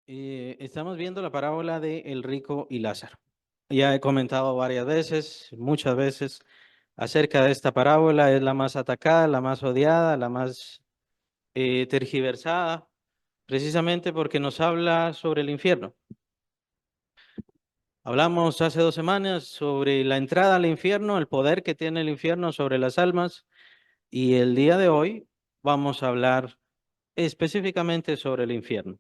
Estamos viendo la parábola de el rico y Lázaro. Ya he comentado varias veces, muchas veces, acerca de esta parábola. Es la más atacada, la más odiada, la más tergiversada, precisamente porque nos habla sobre el infierno. Hablamos hace 2 semanas sobre la entrada al infierno, el poder que tiene el infierno sobre las almas, y el día de hoy vamos a hablar específicamente sobre el infierno.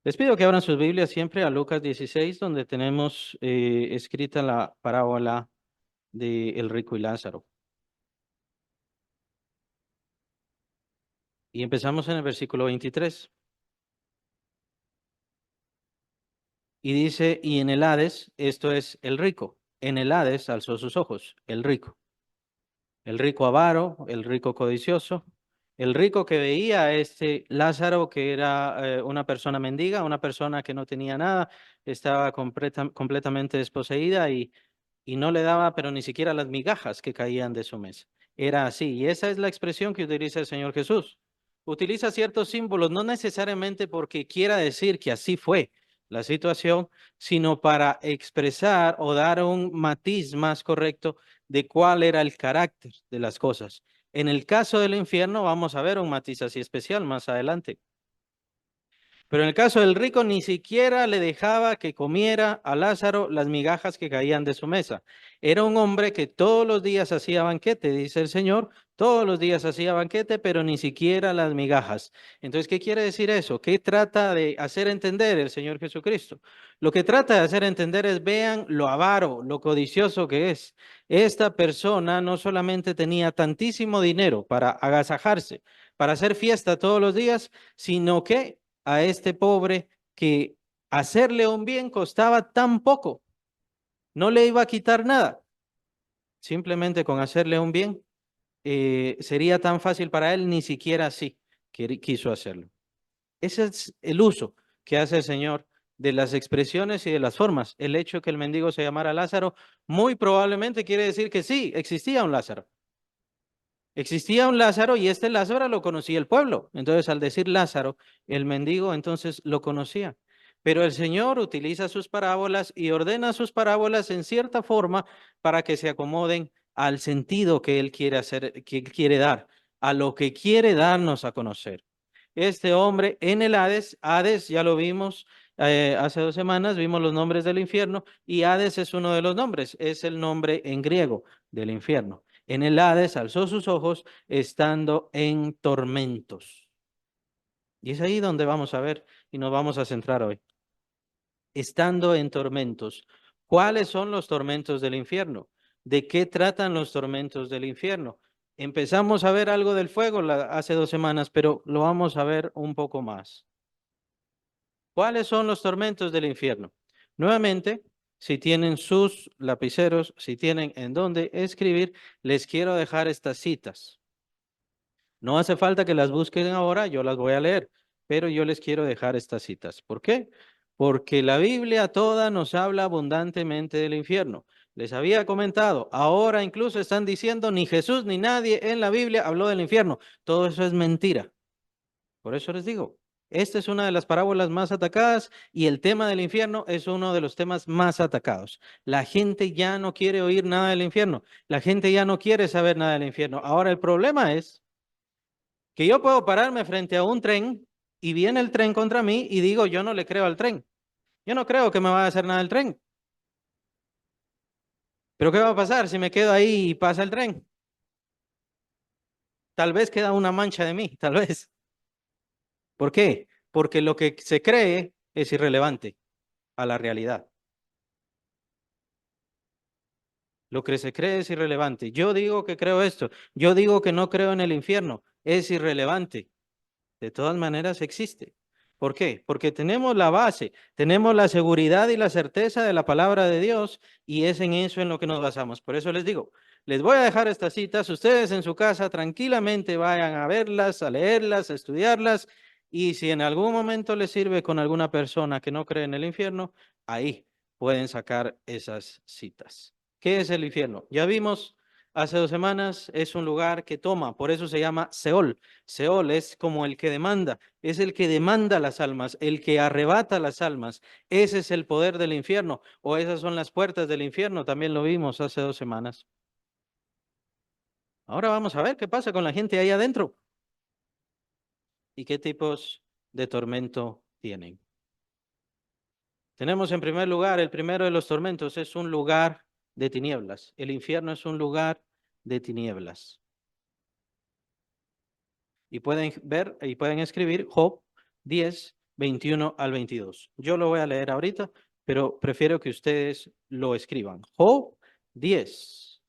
Les pido que abran sus Biblias siempre a Lucas 16, donde tenemos escrita la parábola de el rico y Lázaro. Y empezamos en el versículo 23. Y dice, y en el Hades, esto es el rico, en el Hades alzó sus ojos, el rico avaro, el rico codicioso, el rico que veía a este Lázaro, que era una persona mendiga, una persona que no tenía nada, estaba completamente desposeída y no le daba, pero ni siquiera las migajas que caían de su mesa. Era así, y esa es la expresión que utiliza el Señor Jesús. Utiliza ciertos símbolos, no necesariamente porque quiera decir que así fue la situación, sino para expresar o dar un matiz más correcto de cuál era el carácter de las cosas. En el caso del infierno vamos a ver un matiz así especial más adelante. Pero en el caso del rico, ni siquiera le dejaba que comiera a Lázaro las migajas que caían de su mesa. Era un hombre que todos los días hacía banquete, dice el Señor, todos los días hacía banquete, pero ni siquiera las migajas. Entonces, ¿qué quiere decir eso? ¿Qué trata de hacer entender el Señor Jesucristo? Lo que trata de hacer entender es, vean lo avaro, lo codicioso que es. Esta persona no solamente tenía tantísimo dinero para agasajarse, para hacer fiesta todos los días, sino que a este pobre que hacerle un bien costaba tan poco, no le iba a quitar nada, simplemente con hacerle un bien sería tan fácil para él, ni siquiera así quiso hacerlo. Ese es el uso que hace el Señor de las expresiones y de las formas. El hecho de que el mendigo se llamara Lázaro, muy probablemente quiere decir que sí, existía un Lázaro. Existía un Lázaro y este Lázaro lo conocía el pueblo. Entonces, al decir Lázaro, el mendigo entonces lo conocía. Pero el Señor utiliza sus parábolas y ordena sus parábolas en cierta forma para que se acomoden al sentido que Él quiere hacer, que Él quiere dar, a lo que quiere darnos a conocer. Este hombre en el Hades, Hades ya lo vimos hace 2 semanas, vimos los nombres del infierno y Hades es uno de los nombres, es el nombre en griego del infierno. En el Hades alzó sus ojos estando en tormentos. Y es ahí donde vamos a ver y nos vamos a centrar hoy. Estando en tormentos. ¿Cuáles son los tormentos del infierno? ¿De qué tratan los tormentos del infierno? Empezamos a ver algo del fuego hace 2 semanas, pero lo vamos a ver un poco más. ¿Cuáles son los tormentos del infierno? Nuevamente, si tienen sus lapiceros, si tienen en dónde escribir, les quiero dejar estas citas. No hace falta que las busquen ahora, yo las voy a leer, pero yo les quiero dejar estas citas. ¿Por qué? Porque la Biblia toda nos habla abundantemente del infierno. Les había comentado, ahora incluso están diciendo ni Jesús ni nadie en la Biblia habló del infierno. Todo eso es mentira. Por eso les digo, esta es una de las parábolas más atacadas y el tema del infierno es uno de los temas más atacados. La gente ya no quiere oír nada del infierno. La gente ya no quiere saber nada del infierno. Ahora el problema es que yo puedo pararme frente a un tren y viene el tren contra mí y digo, yo no le creo al tren. Yo no creo que me vaya a hacer nada el tren. Pero ¿qué va a pasar si me quedo ahí y pasa el tren? Tal vez queda una mancha de mí, tal vez. ¿Por qué? Porque lo que se cree es irrelevante a la realidad. Lo que se cree es irrelevante. Yo digo que creo esto. Yo digo que no creo en el infierno. Es irrelevante. De todas maneras existe. ¿Por qué? Porque tenemos la base, tenemos la seguridad y la certeza de la palabra de Dios y es en eso en lo que nos basamos. Por eso les digo, les voy a dejar estas citas, ustedes en su casa tranquilamente vayan a verlas, a leerlas, a estudiarlas y si en algún momento les sirve con alguna persona que no cree en el infierno, ahí pueden sacar esas citas. ¿Qué es el infierno? Ya vimos hace 2 semanas, es un lugar que toma, por eso se llama Seol. Seol es como el que demanda, es el que demanda las almas, el que arrebata las almas. Ese es el poder del infierno, o esas son las puertas del infierno, también lo vimos hace 2 semanas. Ahora vamos a ver qué pasa con la gente ahí adentro y qué tipos de tormento tienen. Tenemos en primer lugar, el primero de los tormentos es un lugar de tinieblas. El infierno es un lugar de tinieblas. Y pueden ver y pueden escribir Job 10, 21 al 22. Yo lo voy a leer ahorita, pero prefiero que ustedes lo escriban. Job 10.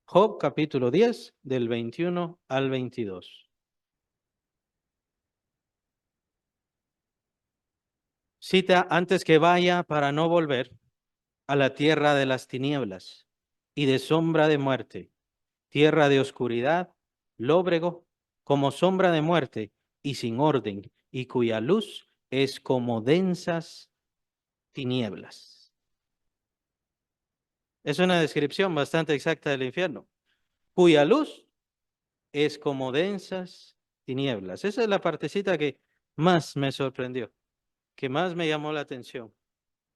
Job capítulo 10 del 21 al 22. Cita antes que vaya para no volver a la tierra de las tinieblas y de sombra de muerte, tierra de oscuridad, lóbrego, como sombra de muerte y sin orden, y cuya luz es como densas tinieblas. Es una descripción bastante exacta del infierno, cuya luz es como densas tinieblas. Esa es la partecita que más me sorprendió, que más me llamó la atención.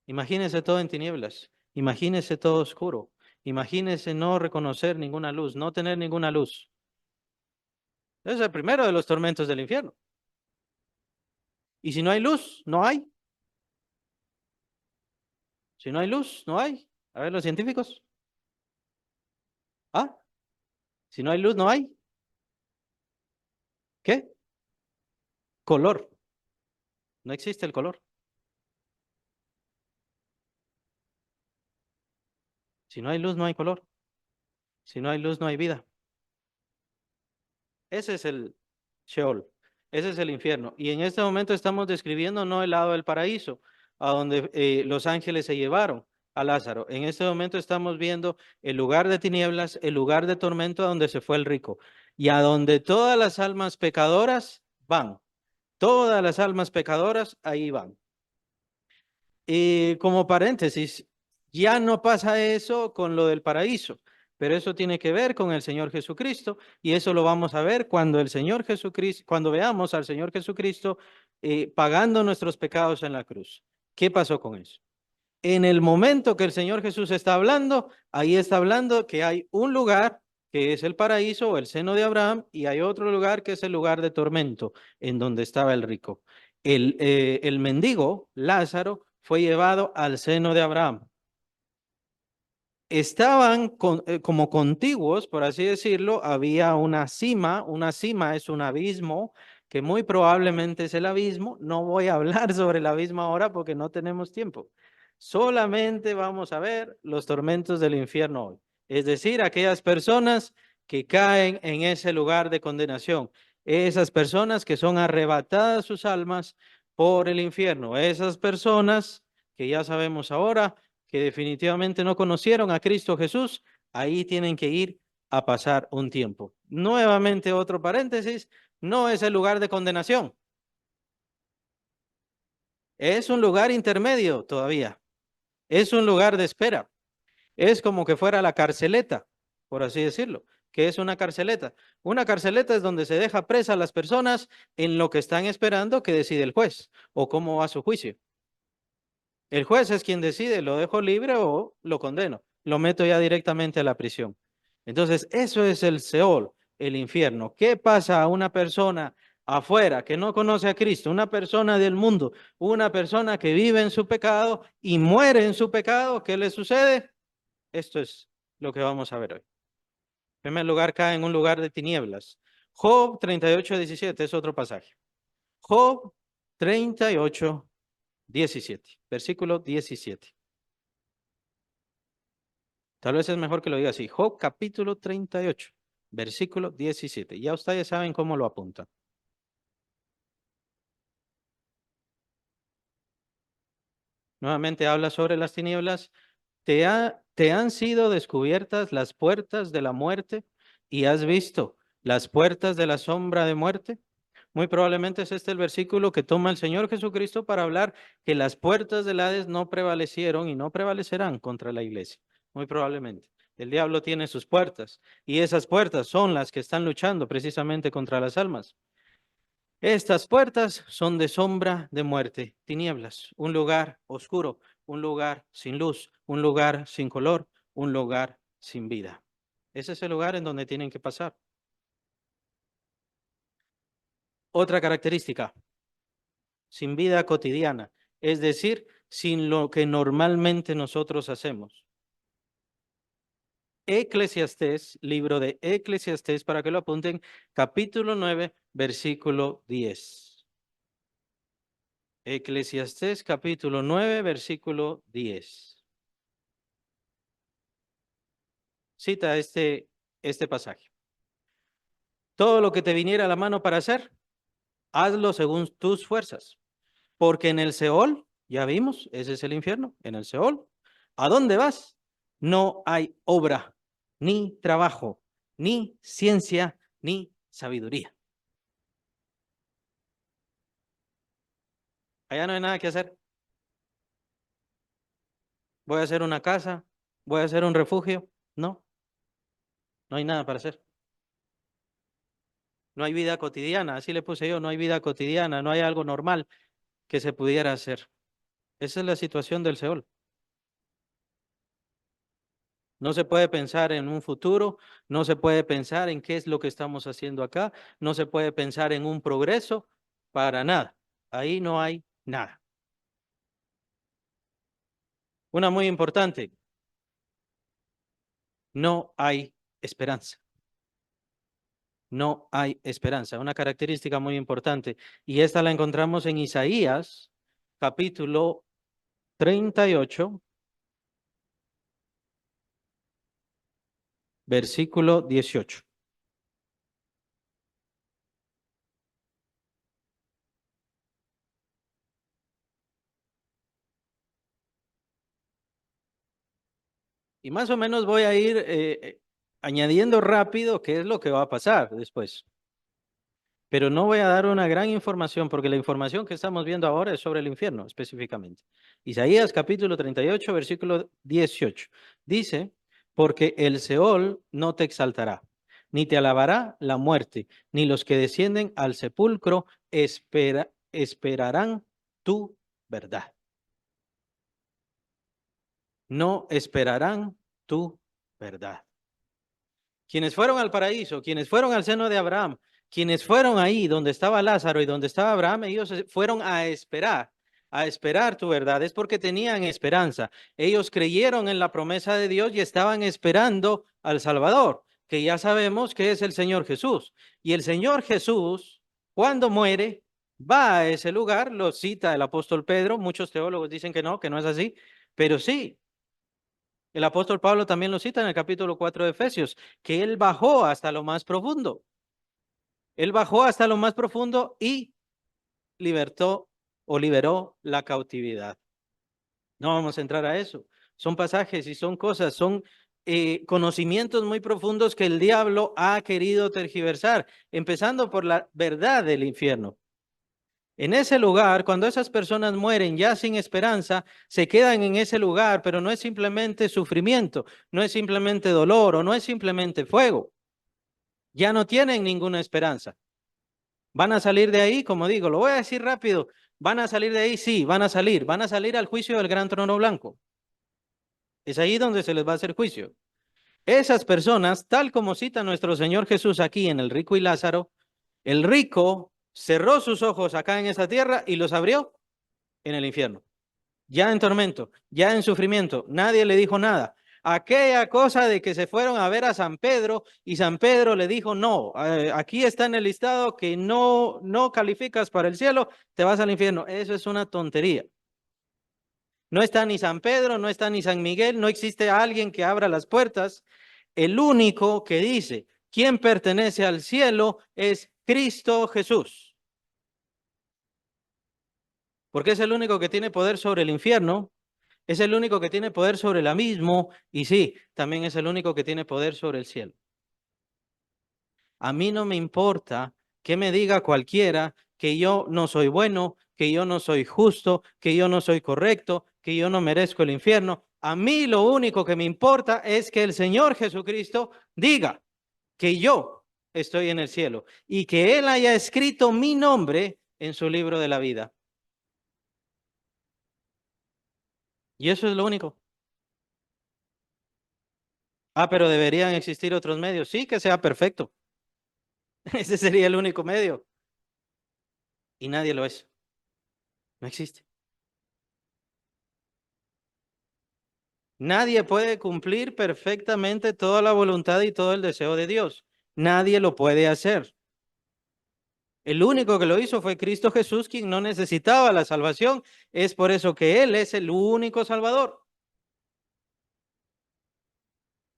Imagínese todo en tinieblas, imagínese todo oscuro, imagínese no reconocer ninguna luz, no tener ninguna luz. Es el primero de los tormentos del infierno. Y si no hay luz, no hay. Si no hay luz, no hay. A ver, los científicos. Ah, si no hay luz, no hay. ¿Qué? Color. No existe el color. Si no hay luz, no hay color. Si no hay luz, no hay vida. Ese es el Sheol. Ese es el infierno. Y en este momento estamos describiendo no el lado del paraíso, a donde los ángeles se llevaron a Lázaro. En este momento estamos viendo el lugar de tinieblas, el lugar de tormento a donde se fue el rico. Y a donde todas las almas pecadoras van. Todas las almas pecadoras ahí van. Y como paréntesis, ya no pasa eso con lo del paraíso, pero eso tiene que ver con el Señor Jesucristo y eso lo vamos a ver cuando el Señor Jesucristo, cuando veamos al Señor Jesucristo pagando nuestros pecados en la cruz. ¿Qué pasó con eso? En el momento que el Señor Jesús está hablando, ahí está hablando que hay un lugar que es el paraíso o el seno de Abraham y hay otro lugar que es el lugar de tormento en donde estaba el rico. El mendigo, Lázaro, fue llevado al seno de Abraham. Estaban como contiguos, por así decirlo, había una cima es un abismo, que muy probablemente es el abismo. No voy a hablar sobre el abismo ahora porque no tenemos tiempo. Solamente vamos a ver los tormentos del infierno hoy, es decir, aquellas personas que caen en ese lugar de condenación, esas personas que son arrebatadas sus almas por el infierno, esas personas que ya sabemos ahora que definitivamente no conocieron a Cristo Jesús, ahí tienen que ir a pasar un tiempo. Nuevamente otro paréntesis, no es el lugar de condenación, es un lugar intermedio todavía, es un lugar de espera, es como que fuera la carceleta, por así decirlo. ¿Qué es una carceleta? Una carceleta es donde se deja presa a las personas en lo que están esperando que decide el juez o cómo va su juicio. El juez es quien decide, lo dejo libre o lo condeno, lo meto ya directamente a la prisión. Entonces, eso es el Seol, el infierno. ¿Qué pasa a una persona afuera que no conoce a Cristo, una persona del mundo, una persona que vive en su pecado y muere en su pecado? ¿Qué le sucede? Esto es lo que vamos a ver hoy. En primer lugar, cae en un lugar de tinieblas. Job 38:17 es otro pasaje. Job 38:17, versículo 17. Tal vez es mejor que lo diga así. Job capítulo 38, versículo 17. Ya ustedes saben cómo lo apuntan. Nuevamente habla sobre las tinieblas. Te han sido descubiertas las puertas de la muerte y has visto las puertas de la sombra de muerte. Muy probablemente es este el versículo que toma el Señor Jesucristo para hablar que las puertas del Hades no prevalecieron y no prevalecerán contra la iglesia. Muy probablemente. El diablo tiene sus puertas y esas puertas son las que están luchando precisamente contra las almas. Estas puertas son de sombra de muerte, tinieblas, un lugar oscuro, un lugar sin luz, un lugar sin color, un lugar sin vida. Ese es el lugar en donde tienen que pasar. Otra característica, sin vida cotidiana, es decir, sin lo que normalmente nosotros hacemos. Eclesiastés, libro de Eclesiastés, para que lo apunten, capítulo 9, versículo 10. Eclesiastés, capítulo 9, versículo 10. Cita este pasaje. Todo lo que te viniera a la mano para hacer, hazlo según tus fuerzas, porque en el Seol, ya vimos, ese es el infierno, en el Seol, ¿a dónde vas? No hay obra, ni trabajo, ni ciencia, ni sabiduría. Allá no hay nada que hacer. Voy a hacer una casa, voy a hacer un refugio. No, no hay nada para hacer. No hay vida cotidiana, así le puse yo, no hay vida cotidiana, no hay algo normal que se pudiera hacer. Esa es la situación del Seol. No se puede pensar en un futuro, no se puede pensar en qué es lo que estamos haciendo acá, no se puede pensar en un progreso, para nada. Ahí no hay nada. Una muy importante, no hay esperanza. No hay esperanza. Una característica muy importante. Y esta la encontramos en Isaías, capítulo 38, versículo 18. Y más o menos voy a ir añadiendo rápido qué es lo que va a pasar después. Pero no voy a dar una gran información porque la información que estamos viendo ahora es sobre el infierno específicamente. Isaías capítulo 38, versículo 18. Dice, porque el Seol no te exaltará, ni te alabará la muerte, ni los que descienden al sepulcro esperarán tu verdad. No esperarán tu verdad. Quienes fueron al paraíso, quienes fueron al seno de Abraham, quienes fueron ahí donde estaba Lázaro y donde estaba Abraham, ellos fueron a esperar tu verdad. Es porque tenían esperanza. Ellos creyeron en la promesa de Dios y estaban esperando al Salvador, que ya sabemos que es el Señor Jesús. Y el Señor Jesús, cuando muere, va a ese lugar, lo cita el apóstol Pedro. Muchos teólogos dicen que no es así, pero sí. El apóstol Pablo también lo cita en el capítulo 4 de Efesios, que él bajó hasta lo más profundo. Él bajó hasta lo más profundo y libertó o liberó la cautividad. No vamos a entrar a eso. Son pasajes y son cosas, son conocimientos muy profundos que el diablo ha querido tergiversar, empezando por la verdad del infierno. En ese lugar, cuando esas personas mueren ya sin esperanza, se quedan en ese lugar, pero no es simplemente sufrimiento, no es simplemente dolor o no es simplemente fuego. Ya no tienen ninguna esperanza. Van a salir de ahí, como digo, lo voy a decir rápido, van a salir de ahí, sí, van a salir al juicio del gran trono blanco. Es ahí donde se les va a hacer juicio. Esas personas, tal como cita nuestro Señor Jesús aquí en el rico y Lázaro, el rico cerró sus ojos acá en esta tierra y los abrió en el infierno. Ya en tormento, ya en sufrimiento, nadie le dijo nada. Aquella cosa de que se fueron a ver a San Pedro y San Pedro le dijo, no, aquí está en el listado que no calificas para el cielo, te vas al infierno. Eso es una tontería. No está ni San Pedro, no está ni San Miguel, no existe alguien que abra las puertas. El único que dice quién pertenece al cielo es Cristo Jesús, porque es el único que tiene poder sobre el infierno. Es el único que tiene poder sobre el abismo y sí, también es el único que tiene poder sobre el cielo. A mí no me importa que me diga cualquiera que yo no soy bueno, que yo no soy justo, que yo no soy correcto, que yo no merezco el infierno. A mí lo único que me importa es que el Señor Jesucristo diga que yo estoy en el cielo y que Él haya escrito mi nombre en su libro de la vida. Y eso es lo único. Ah, pero deberían existir otros medios. Sí, que sea perfecto. Ese sería el único medio. Y nadie lo es. No existe. Nadie puede cumplir perfectamente toda la voluntad y todo el deseo de Dios. Nadie lo puede hacer. El único que lo hizo fue Cristo Jesús, quien no necesitaba la salvación. Es por eso que Él es el único Salvador.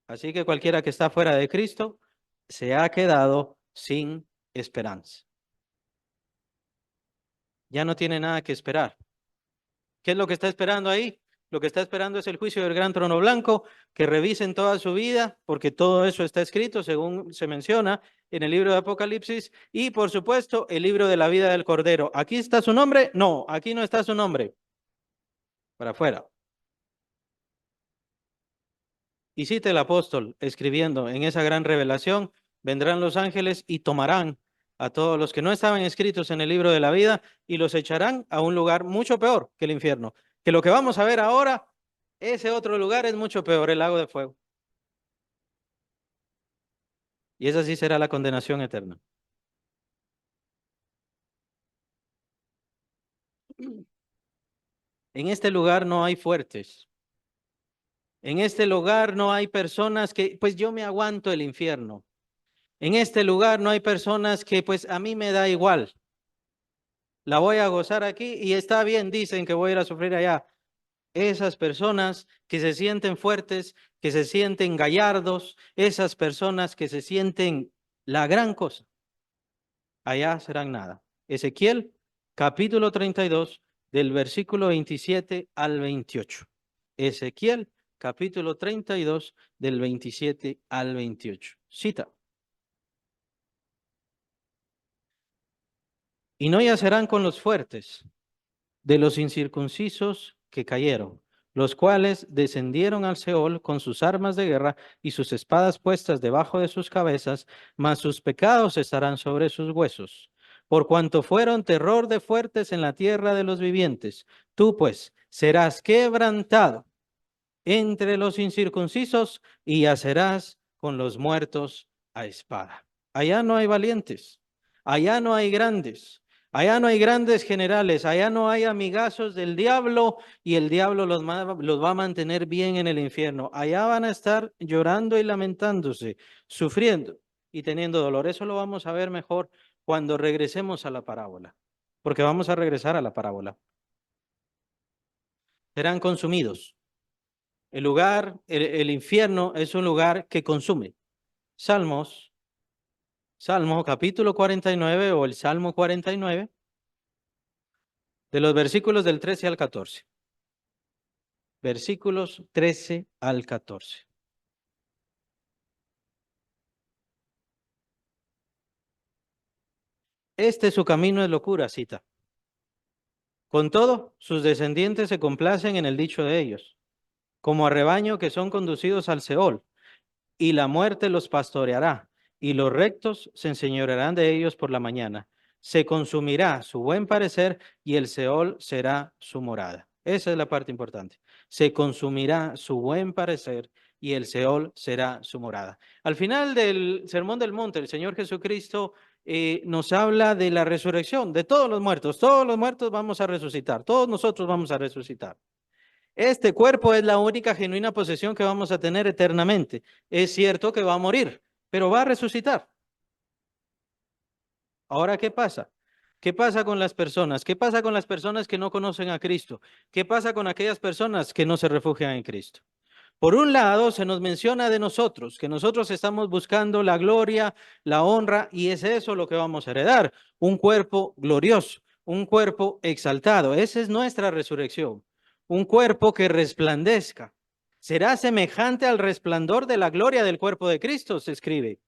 Así que cualquiera que está fuera de Cristo se ha quedado sin esperanza. Ya no tiene nada que esperar. ¿Qué es lo que está esperando ahí? Lo que está esperando es el juicio del gran trono blanco, que revisen toda su vida, porque todo eso está escrito, según se menciona en el libro de Apocalipsis, y por supuesto el libro de la vida del Cordero. ¿Aquí está su nombre? No, aquí no está su nombre. Para afuera. Y cita el apóstol escribiendo en esa gran revelación, vendrán los ángeles y tomarán a todos los que no estaban escritos en el libro de la vida y los echarán a un lugar mucho peor que el infierno. Que lo que vamos a ver ahora, ese otro lugar es mucho peor, el lago de fuego. Y esa sí será la condenación eterna. En este lugar no hay fuertes. En este lugar no hay personas que, pues yo me aguanto el infierno. En este lugar no hay personas que, pues a mí me da igual. La voy a gozar aquí y está bien, dicen que voy a ir a sufrir allá. Esas personas que se sienten fuertes, que se sienten gallardos, esas personas que se sienten la gran cosa, allá serán nada. Ezequiel, capítulo 32, del versículo 27 al 28. Ezequiel, capítulo 32, del 27 al 28. Cita. Y no yacerán con los fuertes de los incircuncisos que cayeron, los cuales descendieron al Seol con sus armas de guerra y sus espadas puestas debajo de sus cabezas, mas sus pecados estarán sobre sus huesos, por cuanto fueron terror de fuertes en la tierra de los vivientes. Tú pues serás quebrantado entre los incircuncisos y yacerás con los muertos a espada. Allá no hay valientes, allá no hay grandes, allá no hay grandes generales, allá no hay amigazos del diablo y el diablo los va a mantener bien en el infierno. Allá van a estar llorando y lamentándose, sufriendo y teniendo dolor. Eso lo vamos a ver mejor cuando regresemos a la parábola, porque vamos a regresar a la parábola. Serán consumidos. El lugar, el infierno es un lugar que consume. Salmo capítulo 49 o el Salmo 49, de los versículos del 13 al 14. Versículos 13 al 14. Este su camino es locura, cita. Con todo, sus descendientes se complacen en el dicho de ellos, como a rebaño que son conducidos al Seol, y la muerte los pastoreará, y los rectos se enseñorearán de ellos por la mañana. Se consumirá su buen parecer y el Seol será su morada. Esa es la parte importante. Se consumirá su buen parecer y el Seol será su morada. Al final del Sermón del Monte, el Señor Jesucristo nos habla de la resurrección de todos los muertos. Todos los muertos vamos a resucitar. Todos nosotros vamos a resucitar. Este cuerpo es la única genuina posesión que vamos a tener eternamente. Es cierto que va a morir, pero va a resucitar. Ahora, ¿qué pasa? ¿Qué pasa con las personas? ¿Qué pasa con las personas que no conocen a Cristo? ¿Qué pasa con aquellas personas que no se refugian en Cristo? Por un lado, se nos menciona de nosotros, que nosotros estamos buscando la gloria, la honra, y es eso lo que vamos a heredar, un cuerpo glorioso, un cuerpo exaltado. Esa es nuestra resurrección, un cuerpo que resplandezca. Será semejante al resplandor de la gloria del cuerpo de Cristo, se escribe.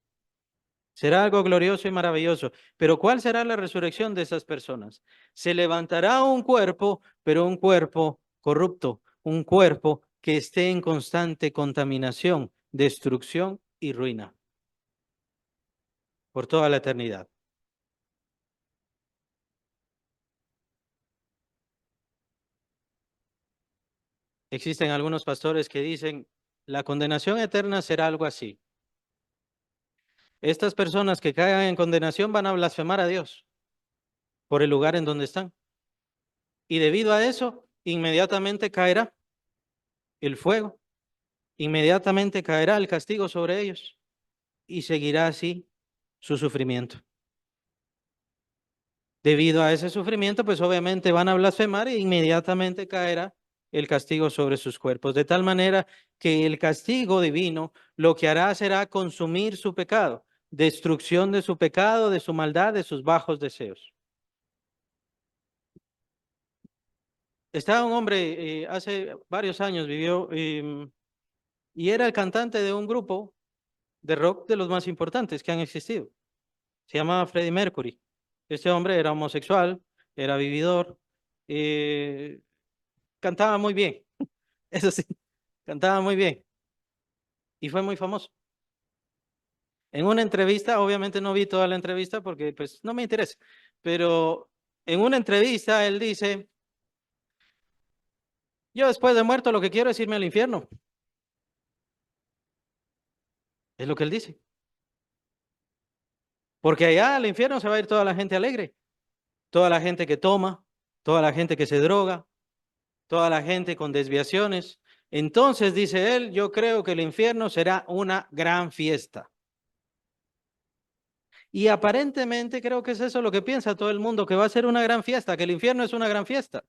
Será algo glorioso y maravilloso. Pero ¿cuál será la resurrección de esas personas? Se levantará un cuerpo, pero un cuerpo corrupto, un cuerpo que esté en constante contaminación, destrucción y ruina por toda la eternidad. Existen algunos pastores que dicen, la condenación eterna será algo así. Estas personas que caigan en condenación van a blasfemar a Dios por el lugar en donde están. Y debido a eso, inmediatamente caerá el fuego, inmediatamente caerá el castigo sobre ellos y seguirá así su sufrimiento. Debido a ese sufrimiento, pues obviamente van a blasfemar e inmediatamente caerá el castigo sobre sus cuerpos, de tal manera que el castigo divino lo que hará será consumir su pecado, destrucción de su pecado, de su maldad, de sus bajos deseos. Estaba un hombre, hace varios años vivió, y era el cantante de un grupo de rock de los más importantes que han existido. Se llamaba Freddie Mercury. Este hombre era homosexual, era vividor, eh, cantaba muy bien, eso sí, cantaba muy bien y fue muy famoso. En una entrevista, obviamente no vi toda la entrevista porque pues no me interesa, pero en una entrevista él dice, yo después de muerto lo que quiero es irme al infierno. Es lo que él dice. Porque allá al infierno se va a ir toda la gente alegre, toda la gente que toma, toda la gente que se droga, toda la gente con desviaciones. Entonces, dice él, yo creo que el infierno será una gran fiesta. Y aparentemente creo que es eso lo que piensa todo el mundo, que va a ser una gran fiesta, que el infierno es una gran fiesta,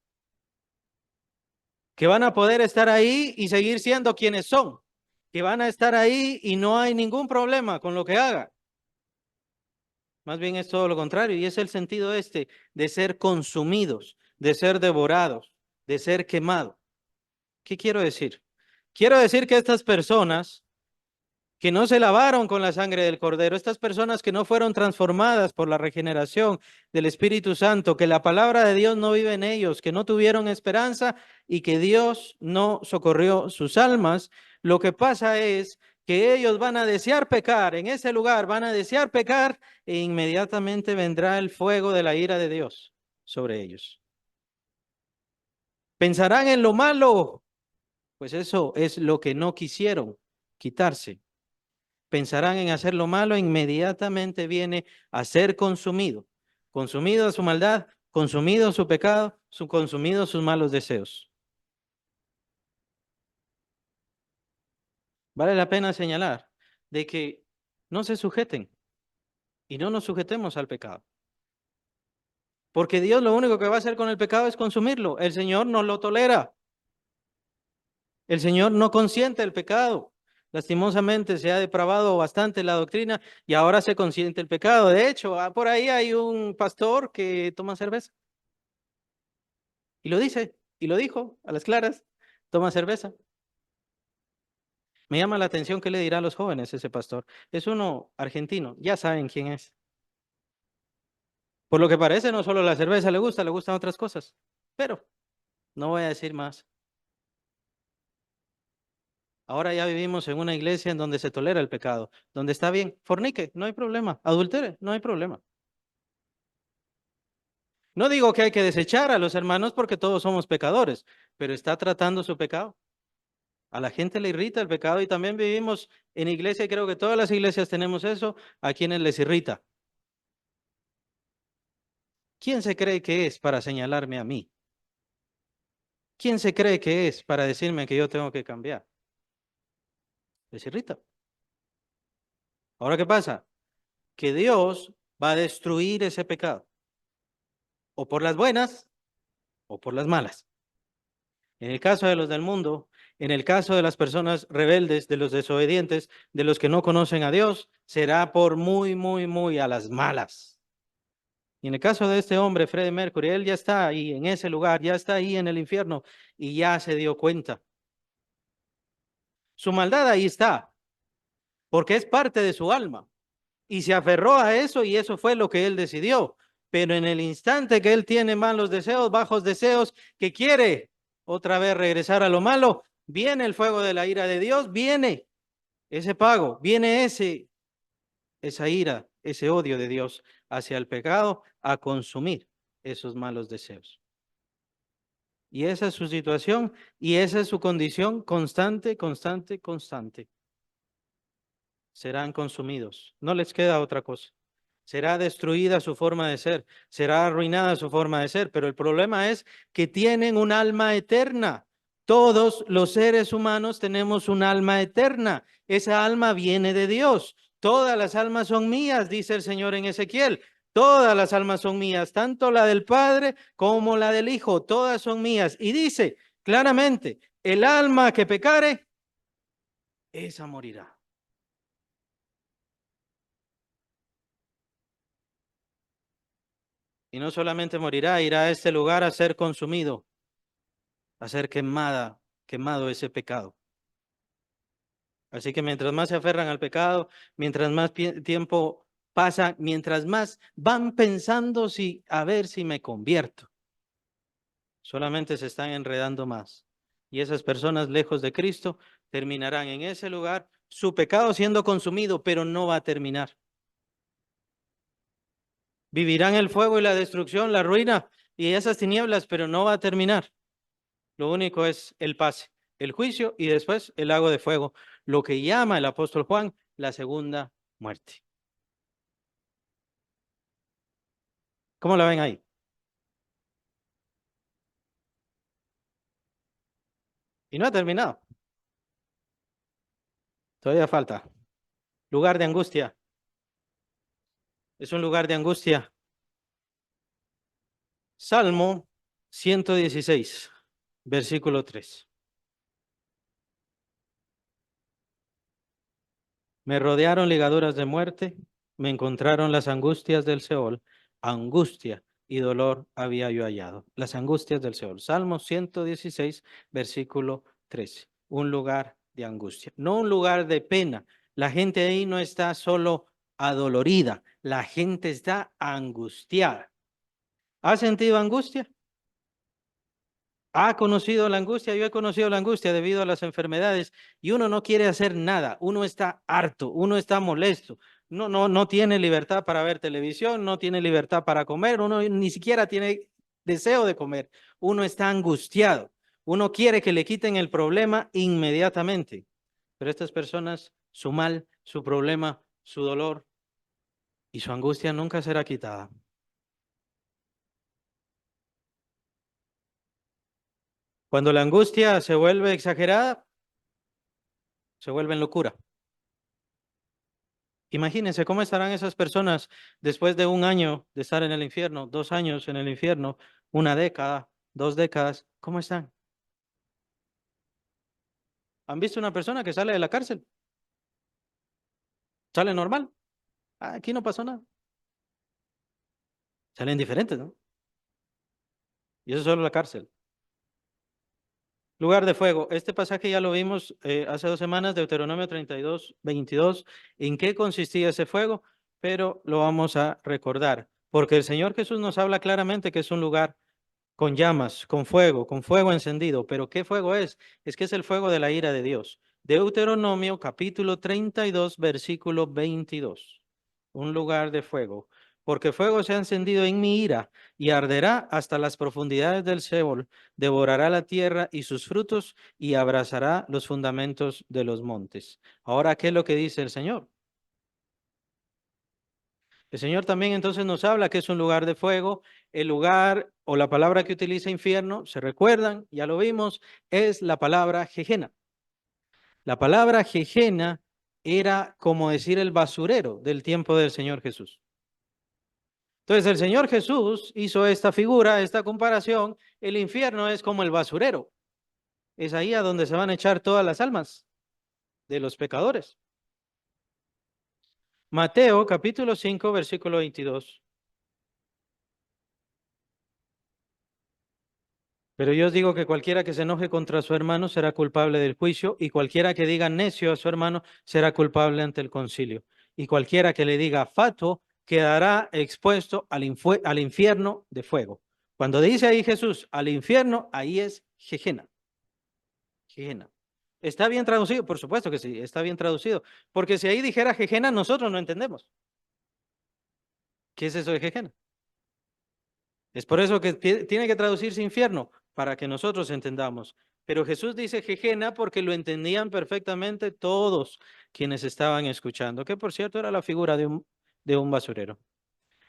que van a poder estar ahí y seguir siendo quienes son, que van a estar ahí y no hay ningún problema con lo que hagan. Más bien es todo lo contrario y es el sentido este de ser consumidos, de ser devorados, de ser quemados. ¿Qué quiero decir? Quiero decir que estas personas que no se lavaron con la sangre del Cordero, estas personas que no fueron transformadas por la regeneración del Espíritu Santo, que la palabra de Dios no vive en ellos, que no tuvieron esperanza y que Dios no socorrió sus almas, lo que pasa es que ellos van a desear pecar en ese lugar, van a desear pecar e inmediatamente vendrá el fuego de la ira de Dios sobre ellos. Pensarán en lo malo, pues eso es lo que no quisieron quitarse. Pensarán en hacer lo malo, inmediatamente viene a ser consumido, consumido su maldad, consumido su pecado, consumido sus malos deseos. Vale la pena señalar de que no se sujeten y no nos sujetemos al pecado. Porque Dios lo único que va a hacer con el pecado es consumirlo. El Señor no lo tolera. El Señor no consiente el pecado. Lastimosamente se ha depravado bastante la doctrina y ahora se consiente el pecado. De hecho, por ahí hay un pastor que toma cerveza. Y lo dice, y lo dijo a las claras, toma cerveza. Me llama la atención qué le dirá a los jóvenes ese pastor. Es uno argentino, ya saben quién es. Por lo que parece, no solo la cerveza le gustan otras cosas. Pero no voy a decir más. Ahora ya vivimos en una iglesia en donde se tolera el pecado, donde está bien, fornique, no hay problema, adultere, no hay problema. No digo que hay que desechar a los hermanos porque todos somos pecadores, pero está tratando su pecado. A la gente le irrita el pecado y también vivimos en iglesia, y creo que todas las iglesias tenemos eso, a quienes les irrita. ¿Quién se cree que es para señalarme a mí? ¿Quién se cree que es para decirme que yo tengo que cambiar? Les irrita. Ahora, ¿qué pasa? Que Dios va a destruir ese pecado, o por las buenas o por las malas. En el caso de los del mundo, en el caso de las personas rebeldes, de los desobedientes, de los que no conocen a Dios, será por muy a las malas. Y en el caso de este hombre, Freddie Mercury, él ya está ahí en ese lugar, ya está ahí en el infierno y ya se dio cuenta. Su maldad ahí está, porque es parte de su alma. Y se aferró a eso y eso fue lo que él decidió. Pero en el instante que él tiene malos deseos, bajos deseos, que quiere otra vez regresar a lo malo, Viene el fuego de la ira de Dios, viene ese pago, viene esa ira, ese odio de Dios hacia el pecado a consumir esos malos deseos. Y esa es su situación y esa es su condición constante, constante, constante. Serán consumidos. No les queda otra cosa. Será destruida su forma de ser, será arruinada su forma de ser, pero el problema es que tienen un alma eterna. Todos los seres humanos tenemos un alma eterna. Esa alma viene de Dios. Todas las almas son mías, dice el Señor en Ezequiel. Todas las almas son mías, tanto la del Padre como la del Hijo. Todas son mías. Y dice claramente, el alma que pecare, esa morirá. Y no solamente morirá, irá a este lugar a ser consumido, a ser quemado ese pecado. Así que mientras más se aferran al pecado, mientras más tiempo pasa, mientras más van pensando si a ver si me convierto, solamente se están enredando más. Y esas personas lejos de Cristo terminarán en ese lugar, su pecado siendo consumido, pero no va a terminar. Vivirán el fuego y la destrucción, la ruina y esas tinieblas, pero no va a terminar. Lo único es el pase, el juicio y después el lago de fuego, lo que llama el apóstol Juan la segunda muerte. ¿Cómo la ven ahí? Y no ha terminado, todavía falta. Lugar de angustia, es un lugar de angustia. Salmo 116, versículo 3. Me rodearon ligaduras de muerte, me encontraron las angustias del Seol, angustia y dolor había yo hallado. Las angustias del Seol. Salmo 116, versículo 13. Un lugar de angustia, no un lugar de pena. La gente ahí no está solo adolorida, la gente está angustiada. ¿Ha sentido angustia? ¿Ha conocido la angustia? Yo he conocido la angustia debido a las enfermedades y uno no quiere hacer nada, uno está harto, uno está molesto, no tiene libertad para ver televisión, no tiene libertad para comer, uno ni siquiera tiene deseo de comer, uno está angustiado, uno quiere que le quiten el problema inmediatamente, pero estas personas, su mal, su problema, su dolor y su angustia nunca será quitada. Cuando la angustia se vuelve exagerada, se vuelve en locura. Imagínense cómo estarán esas personas después de un año de estar en el infierno, 2 años en el infierno, una década, 2 décadas. ¿Cómo están? ¿Han visto una persona que sale de la cárcel? ¿Sale normal? Ah, aquí no pasó nada. Salen diferentes, ¿no? Y eso es solo la cárcel. Lugar de fuego. Este pasaje ya lo vimos hace 2 semanas, Deuteronomio 32, 22. ¿En qué consistía ese fuego? Pero lo vamos a recordar, porque el Señor Jesús nos habla claramente que es un lugar con llamas, con fuego encendido. ¿Pero qué fuego es? Es que es el fuego de la ira de Dios. Deuteronomio capítulo 32, versículo 22. Un lugar de fuego. Porque fuego se ha encendido en mi ira y arderá hasta las profundidades del Seol, devorará la tierra y sus frutos y abrazará los fundamentos de los montes. Ahora, ¿qué es lo que dice el Señor? El Señor también entonces nos habla que es un lugar de fuego. El lugar o la palabra que utiliza infierno, se recuerdan, ya lo vimos, es la palabra Jejena. La palabra Jejena era como decir el basurero del tiempo del Señor Jesús. Entonces el Señor Jesús hizo esta figura, esta comparación. El infierno es como el basurero. Es ahí a donde se van a echar todas las almas de los pecadores. Mateo capítulo 5, versículo 22. Pero yo os digo que cualquiera que se enoje contra su hermano será culpable del juicio, y cualquiera que diga necio a su hermano será culpable ante el concilio. Y cualquiera que le diga fatuo quedará expuesto al infierno de fuego. Cuando dice ahí Jesús al infierno, ahí es Jejena. Jejena. ¿Está bien traducido? Por supuesto que sí, está bien traducido. Porque si ahí dijera Gehenna, nosotros no entendemos. ¿Qué es eso de Gehenna? Es por eso que tiene que traducirse infierno, para que nosotros entendamos. Pero Jesús dice Gehenna porque lo entendían perfectamente todos quienes estaban escuchando, que por cierto era la figura de un basurero.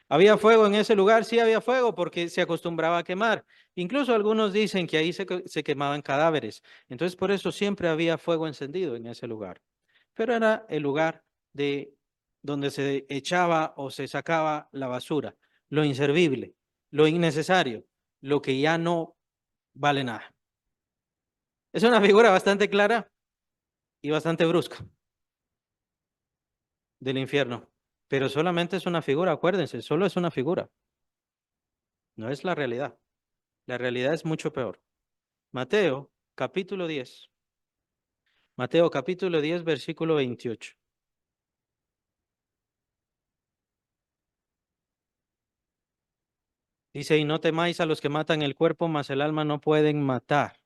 ¿Había fuego en ese lugar? Sí había fuego porque se acostumbraba a quemar. Incluso algunos dicen que ahí se quemaban cadáveres. Entonces por eso siempre había fuego encendido en ese lugar. Pero era el lugar de donde se echaba o se sacaba la basura, lo inservible, lo innecesario, lo que ya no vale nada. Es una figura bastante clara y bastante brusca del infierno, pero solamente es una figura, acuérdense, solo es una figura, no es la realidad. La realidad es mucho peor. Mateo capítulo 10. Mateo capítulo 10, versículo 28. Dice, y no temáis a los que matan el cuerpo, mas el alma no pueden matar.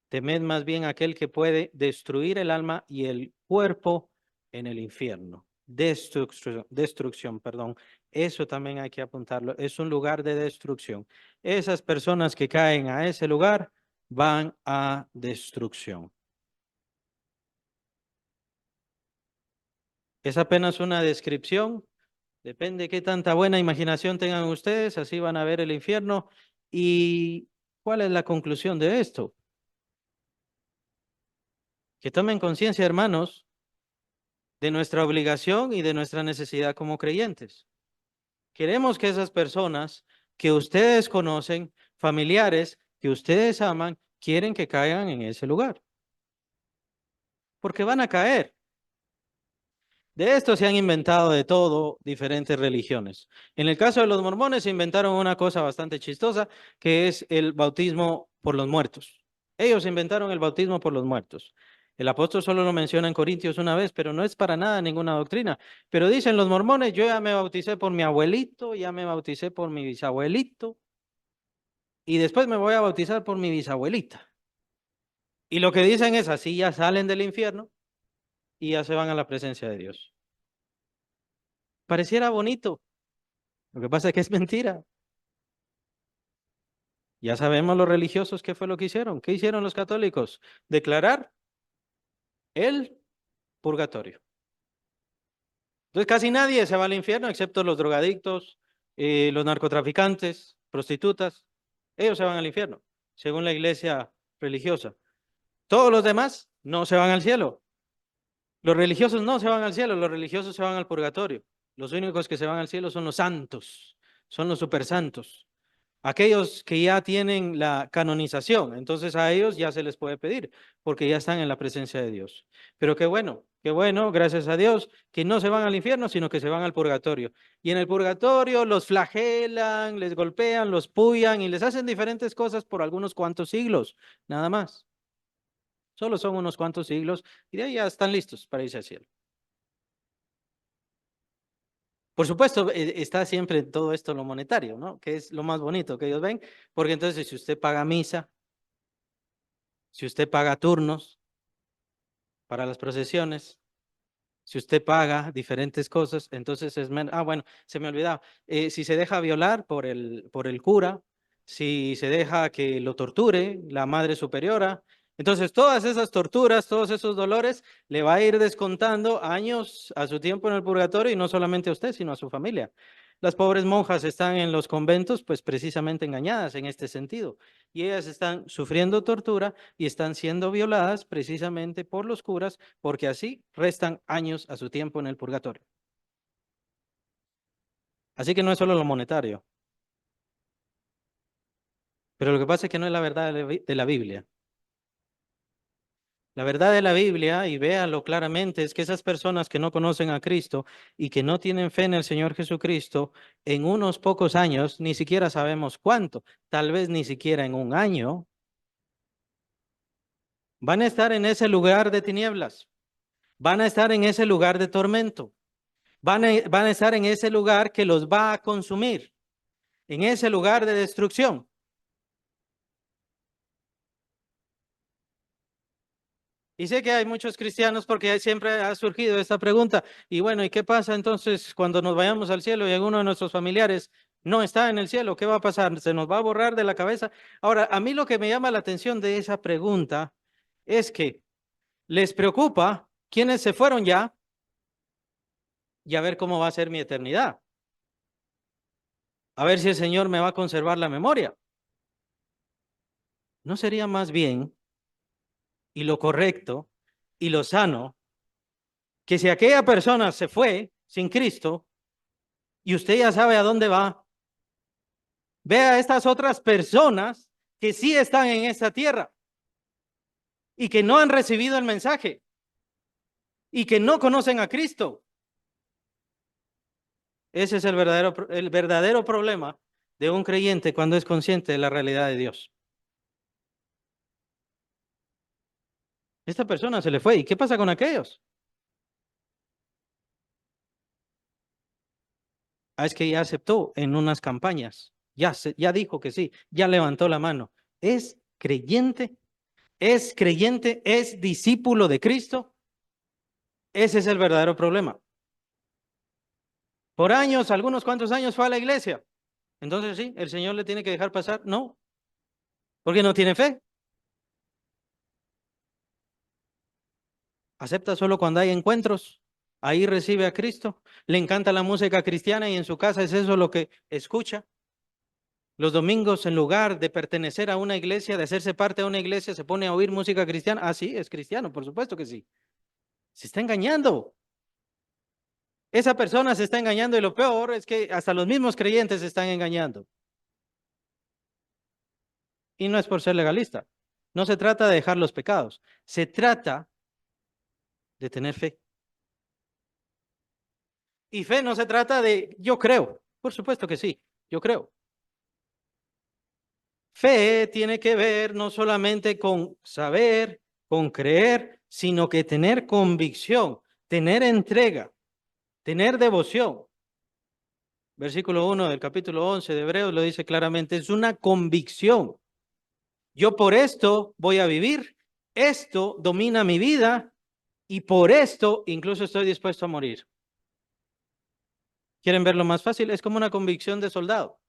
Temed más bien a aquel que puede destruir el alma y el cuerpo en el infierno. Destrucción, perdón. Eso también hay que apuntarlo. Es un lugar de destrucción. Esas personas que caen a ese lugar van a destrucción. Es apenas una descripción. Depende qué tanta buena imaginación tengan ustedes, así van a ver el infierno. ¿Y cuál es la conclusión de esto? Que tomen conciencia, hermanos, de nuestra obligación y de nuestra necesidad como creyentes. Queremos que esas personas que ustedes conocen, familiares que ustedes aman, quieren que caigan en ese lugar, porque van a caer. De esto se han inventado de todo diferentes religiones. En el caso de los mormones se inventaron una cosa bastante chistosa, que es el bautismo por los muertos. Ellos inventaron el bautismo por los muertos. El apóstol solo lo menciona en Corintios una vez, pero no es para nada ninguna doctrina. Pero dicen los mormones, yo ya me bauticé por mi abuelito, ya me bauticé por mi bisabuelito, y después me voy a bautizar por mi bisabuelita. Y lo que dicen es así, ya salen del infierno y ya se van a la presencia de Dios. Pareciera bonito. Lo que pasa es que es mentira. Ya sabemos los religiosos qué fue lo que hicieron. ¿Qué hicieron los católicos? Declarar el purgatorio. Entonces casi nadie se va al infierno excepto los drogadictos, los narcotraficantes, prostitutas. Ellos se van al infierno, según la iglesia religiosa. Todos los demás no se van al cielo. Los religiosos no se van al cielo, los religiosos se van al purgatorio. Los únicos que se van al cielo son los santos, son los supersantos. Aquellos que ya tienen la canonización, entonces a ellos ya se les puede pedir, porque ya están en la presencia de Dios. Pero qué bueno, gracias a Dios, que no se van al infierno, sino que se van al purgatorio. Y en el purgatorio los flagelan, les golpean, los pullan y les hacen diferentes cosas por algunos cuantos siglos, nada más. Solo son unos cuantos siglos y de ahí ya están listos para irse al cielo. Por supuesto, está siempre en todo esto lo monetario, ¿no? Que es lo más bonito que ellos ven, porque entonces si usted paga misa, si usted paga turnos para las procesiones, si usted paga diferentes cosas, entonces es menos. Ah, bueno, se me olvidaba. Si se deja violar por el cura, si se deja que lo torture la madre superiora, entonces todas esas torturas, todos esos dolores, le va a ir descontando años a su tiempo en el purgatorio y no solamente a usted, sino a su familia. Las pobres monjas están en los conventos, pues precisamente engañadas en este sentido, y ellas están sufriendo tortura y están siendo violadas precisamente por los curas, porque así restan años a su tiempo en el purgatorio. Así que no es solo lo monetario, pero lo que pasa es que no es la verdad de la Biblia. La verdad de la Biblia, y véanlo claramente, es que esas personas que no conocen a Cristo y que no tienen fe en el Señor Jesucristo, en unos pocos años, ni siquiera sabemos cuánto, tal vez ni siquiera en un año, van a estar en ese lugar de tinieblas, van a estar en ese lugar de tormento, van a estar en ese lugar que los va a consumir, en ese lugar de destrucción. Y sé que hay muchos cristianos porque siempre ha surgido esta pregunta. Y bueno, ¿y qué pasa entonces cuando nos vayamos al cielo y alguno de nuestros familiares no está en el cielo? ¿Qué va a pasar? ¿Se nos va a borrar de la cabeza? Ahora, a mí lo que me llama la atención de esa pregunta es que les preocupa quiénes se fueron ya y a ver cómo va a ser mi eternidad. A ver si el Señor me va a conservar la memoria. ¿No sería más bien y lo correcto y lo sano que si aquella persona se fue sin Cristo y usted ya sabe a dónde va, vea a estas otras personas que sí están en esta tierra y que no han recibido el mensaje y que no conocen a Cristo? Ese es el verdadero problema de un creyente cuando es consciente de la realidad de Dios. Esta persona se le fue. ¿Y qué pasa con aquellos? Ah, es que ya aceptó en unas campañas. Ya dijo que sí. Ya levantó la mano. ¿Es creyente? ¿Es creyente? ¿Es discípulo de Cristo? Ese es el verdadero problema. Por años, algunos cuantos años fue a la iglesia. Entonces sí, el Señor le tiene que dejar pasar. No, porque no tiene fe. Acepta solo cuando hay encuentros. Ahí recibe a Cristo. Le encanta la música cristiana y en su casa es eso lo que escucha. Los domingos, en lugar de pertenecer a una iglesia, de hacerse parte de una iglesia, se pone a oír música cristiana. Ah, sí, es cristiano, por supuesto que sí. Se está engañando. Esa persona se está engañando y lo peor es que hasta los mismos creyentes se están engañando. Y no es por ser legalista. No se trata de dejar los pecados. Se trata de tener fe. Y fe no se trata de yo creo. Por supuesto que sí, yo creo. Fe tiene que ver no solamente con saber, con creer, sino que tener convicción, tener entrega, tener devoción. Versículo 1 del capítulo 11 de Hebreos lo dice claramente, es una convicción. Yo por esto voy a vivir, esto domina mi vida y por esto incluso estoy dispuesto a morir. ¿Quieren verlo más fácil? Es como una convicción de soldado.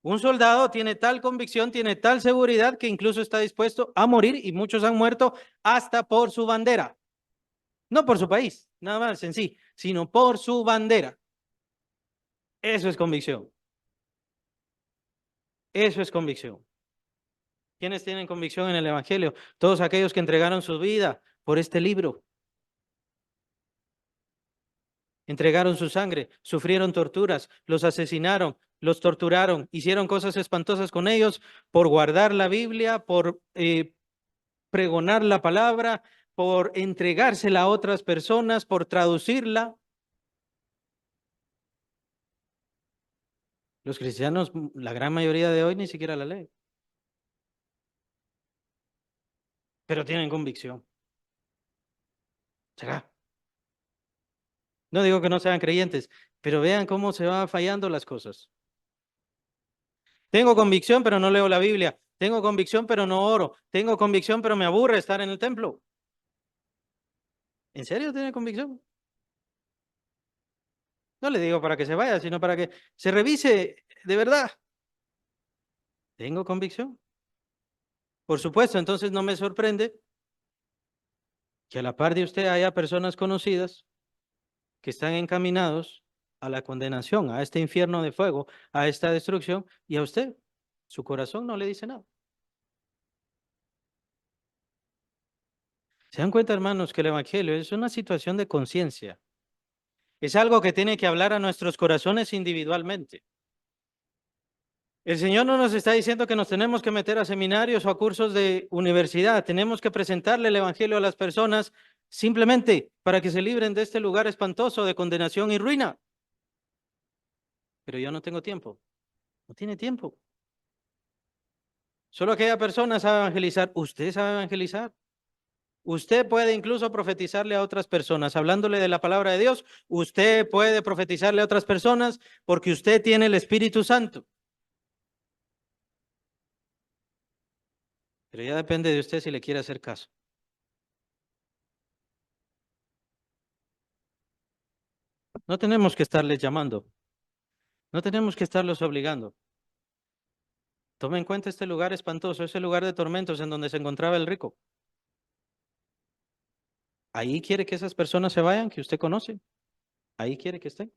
Un soldado tiene tal convicción, tiene tal seguridad que incluso está dispuesto a morir y muchos han muerto hasta por su bandera. No por su país, nada más en sí, sino por su bandera. Eso es convicción. Eso es convicción. ¿Quiénes tienen convicción en el Evangelio? Todos aquellos que entregaron su vida por este libro. Entregaron su sangre, sufrieron torturas, los asesinaron, los torturaron, hicieron cosas espantosas con ellos por guardar la Biblia, por pregonar la palabra, por entregársela a otras personas, por traducirla. Los cristianos, la gran mayoría de hoy, ni siquiera la leen, pero tienen convicción. ¿Será? No digo que no sean creyentes, pero vean cómo se van fallando las cosas. Tengo convicción, pero no leo la Biblia. Tengo convicción, pero no oro. Tengo convicción, pero me aburre estar en el templo. ¿En serio tiene convicción? No le digo para que se vaya, sino para que se revise de verdad. ¿Tengo convicción? Por supuesto, entonces no me sorprende que a la par de usted haya personas conocidas que están encaminados a la condenación, a este infierno de fuego, a esta destrucción, y a usted, su corazón no le dice nada. ¿Se dan cuenta, hermanos, que el Evangelio es una situación de conciencia? Es algo que tiene que hablar a nuestros corazones individualmente. El Señor no nos está diciendo que nos tenemos que meter a seminarios o a cursos de universidad. Tenemos que presentarle el Evangelio a las personas simplemente para que se libren de este lugar espantoso de condenación y ruina. Pero yo no tengo tiempo. No tiene tiempo. Solo aquella persona sabe evangelizar. ¿Usted sabe evangelizar? Usted puede incluso profetizarle a otras personas. Hablándole de la palabra de Dios, usted puede profetizarle a otras personas porque usted tiene el Espíritu Santo. Pero ya depende de usted si le quiere hacer caso. No tenemos que estarles llamando, no tenemos que estarlos obligando. Tome en cuenta este lugar espantoso, ese lugar de tormentos en donde se encontraba el rico. Ahí quiere que esas personas se vayan, que usted conoce. Ahí quiere que estén.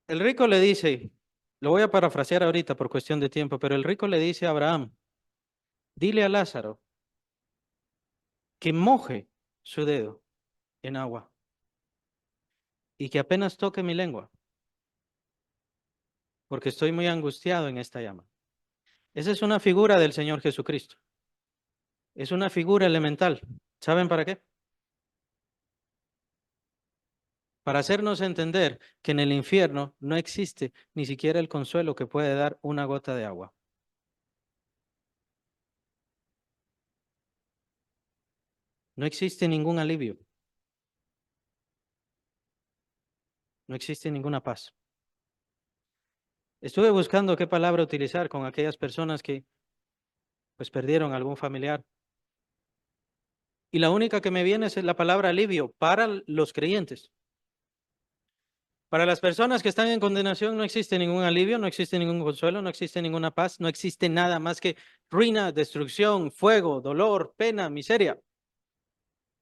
El rico le dice, lo voy a parafrasear ahorita por cuestión de tiempo, pero el rico le dice a Abraham, dile a Lázaro que moje su dedo en agua y que apenas toque mi lengua, porque estoy muy angustiado en esta llama. Esa es una figura del Señor Jesucristo. Es una figura elemental. ¿Saben para qué? Para hacernos entender que en el infierno no existe ni siquiera el consuelo que puede dar una gota de agua. No existe ningún alivio, no existe ninguna paz. Estuve buscando qué palabra utilizar con aquellas personas que pues perdieron algún familiar. Y la única que me viene es la palabra alivio para los creyentes. Para las personas que están en condenación no existe ningún alivio, no existe ningún consuelo, no existe ninguna paz, no existe nada más que ruina, destrucción, fuego, dolor, pena, miseria.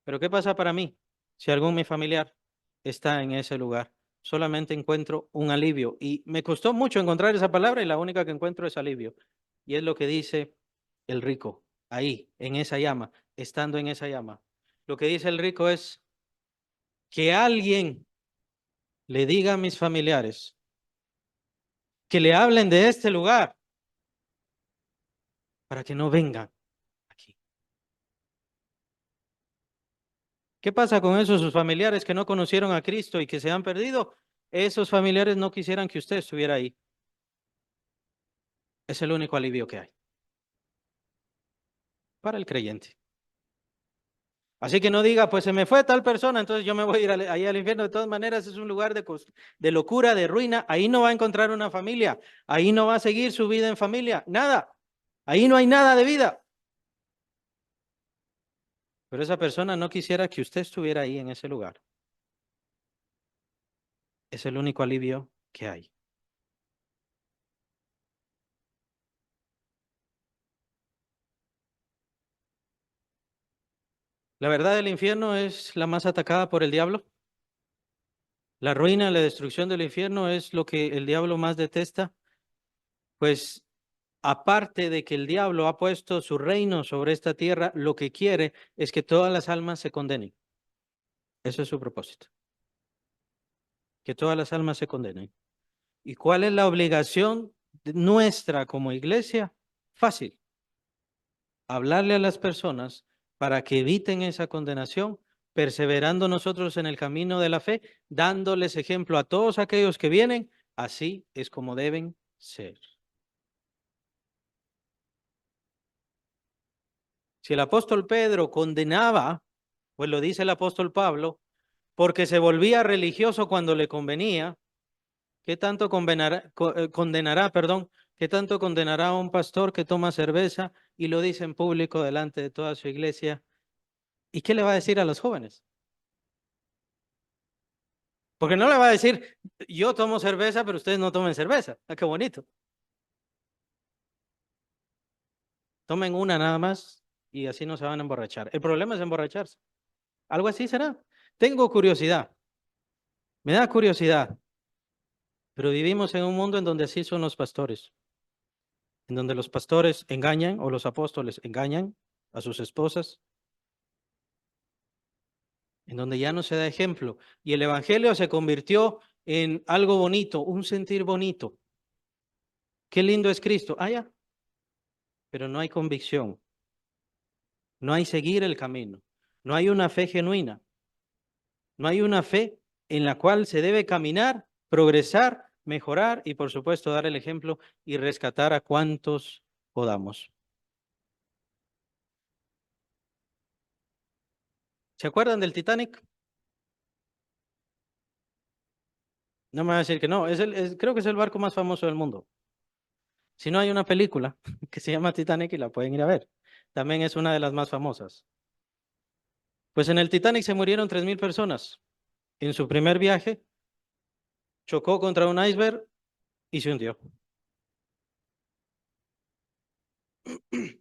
Pero ¿qué pasa para mí si algún mi familiar está en ese lugar? Solamente encuentro un alivio y me costó mucho encontrar esa palabra y la única que encuentro es alivio. Y es lo que dice el rico ahí, en esa llama, estando en esa llama. Lo que dice el rico es que alguien le diga a mis familiares que le hablen de este lugar para que no vengan aquí. ¿Qué pasa con esos sus familiares que no conocieron a Cristo y que se han perdido? Esos familiares no quisieran que usted estuviera ahí. Es el único alivio que hay para el creyente. Así que no diga, pues se me fue tal persona, entonces yo me voy a ir ahí al infierno. De todas maneras, es un lugar de locura, de ruina. Ahí no va a encontrar una familia. Ahí no va a seguir su vida en familia. Nada. Ahí no hay nada de vida. Pero esa persona no quisiera que usted estuviera ahí en ese lugar. Es el único alivio que hay. La verdad, el infierno es la más atacada por el diablo. La ruina, la destrucción del infierno es lo que el diablo más detesta, pues aparte de que el diablo ha puesto su reino sobre esta tierra, lo que quiere es que todas las almas se condenen. Eso es su propósito, que todas las almas se condenen. ¿Y cuál es la obligación nuestra como iglesia? Fácil, hablarle a las personas para que eviten esa condenación, perseverando nosotros en el camino de la fe, dándoles ejemplo a todos aquellos que vienen, así es como deben ser. Si el apóstol Pedro condenaba, pues lo dice el apóstol Pablo, porque se volvía religioso cuando le convenía, ¿qué tanto condenará, perdón, qué tanto condenará a un pastor que toma cerveza y lo dice en público delante de toda su iglesia? ¿Y qué le va a decir a los jóvenes? Porque no le va a decir, yo tomo cerveza, pero ustedes no tomen cerveza. Ah, qué bonito. Tomen una nada más y así no se van a emborrachar. El problema es emborracharse. Algo así será. Tengo curiosidad, me da curiosidad, pero vivimos en un mundo en donde así son los pastores, en donde los pastores engañan o los apóstoles engañan a sus esposas, en donde ya no se da ejemplo y el evangelio se convirtió en algo bonito, un sentir bonito. Qué lindo es Cristo. Ah, ya, pero no hay convicción, no hay seguir el camino, no hay una fe genuina, no hay una fe en la cual se debe caminar, progresar, mejorar y por supuesto dar el ejemplo y rescatar a cuantos podamos. ¿Se acuerdan del Titanic? No me va a decir que no, creo que es el barco más famoso del mundo. Si no, hay una película que se llama Titanic y la pueden ir a ver. También es una de las más famosas. Pues en el Titanic se murieron 3.000 personas. en su primer viaje, chocó contra un iceberg y se hundió.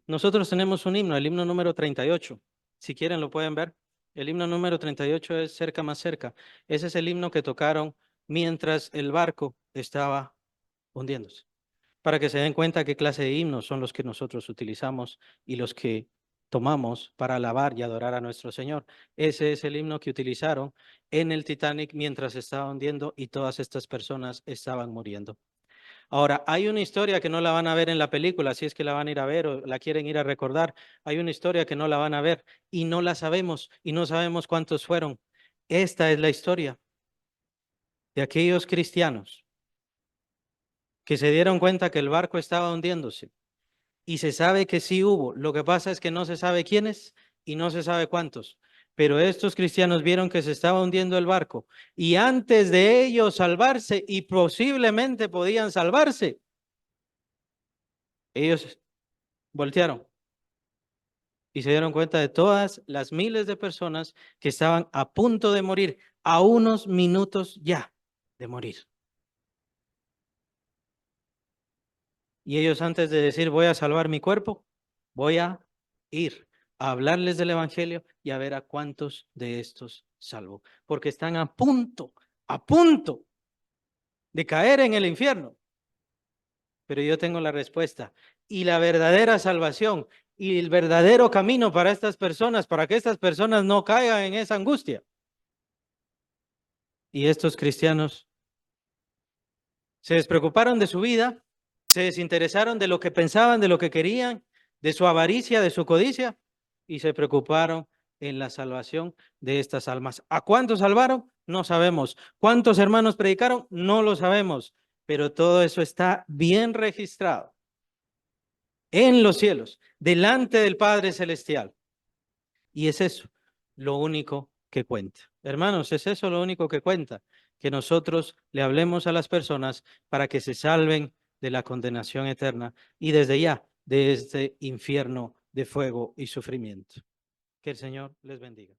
Nosotros tenemos un himno, el himno número 38. Si quieren lo pueden ver. El himno número 38 es Cerca más cerca. Ese es el himno que tocaron mientras el barco estaba hundiéndose. Para que se den cuenta qué clase de himnos son los que nosotros utilizamos y los que tomamos para alabar y adorar a nuestro Señor. Ese es el himno que utilizaron en el Titanic mientras estaba hundiendo y todas estas personas estaban muriendo. Ahora, hay una historia que no la van a ver en la película, si es que la van a ir a ver o la quieren ir a recordar. Hay una historia que no la van a ver y no la sabemos y no sabemos cuántos fueron. Esta es la historia de aquellos cristianos que se dieron cuenta que el barco estaba hundiéndose y se sabe que sí hubo. Lo que pasa es que no se sabe quiénes y no se sabe cuántos. Pero estos cristianos vieron que se estaba hundiendo el barco y antes de ellos salvarse y posiblemente podían salvarse, ellos voltearon y se dieron cuenta de todas las miles de personas que estaban a punto de morir, a unos minutos ya de morir. Y ellos antes de decir voy a salvar mi cuerpo, voy a ir a hablarles del Evangelio y a ver a cuántos de estos salvo, porque están a punto de caer en el infierno. Pero yo tengo la respuesta y la verdadera salvación y el verdadero camino para estas personas, para que estas personas no caigan en esa angustia. Y estos cristianos se despreocuparon de su vida, se desinteresaron de lo que pensaban, de lo que querían, de su avaricia, de su codicia, y se preocuparon en la salvación de estas almas. ¿A cuántos salvaron? No sabemos. ¿Cuántos hermanos predicaron? No lo sabemos. Pero todo eso está bien registrado en los cielos, delante del Padre Celestial. Y es eso lo único que cuenta. Hermanos, es eso lo único que cuenta, que nosotros le hablemos a las personas para que se salven de la condenación eterna y desde ya, de este infierno de fuego y sufrimiento. Que el Señor les bendiga.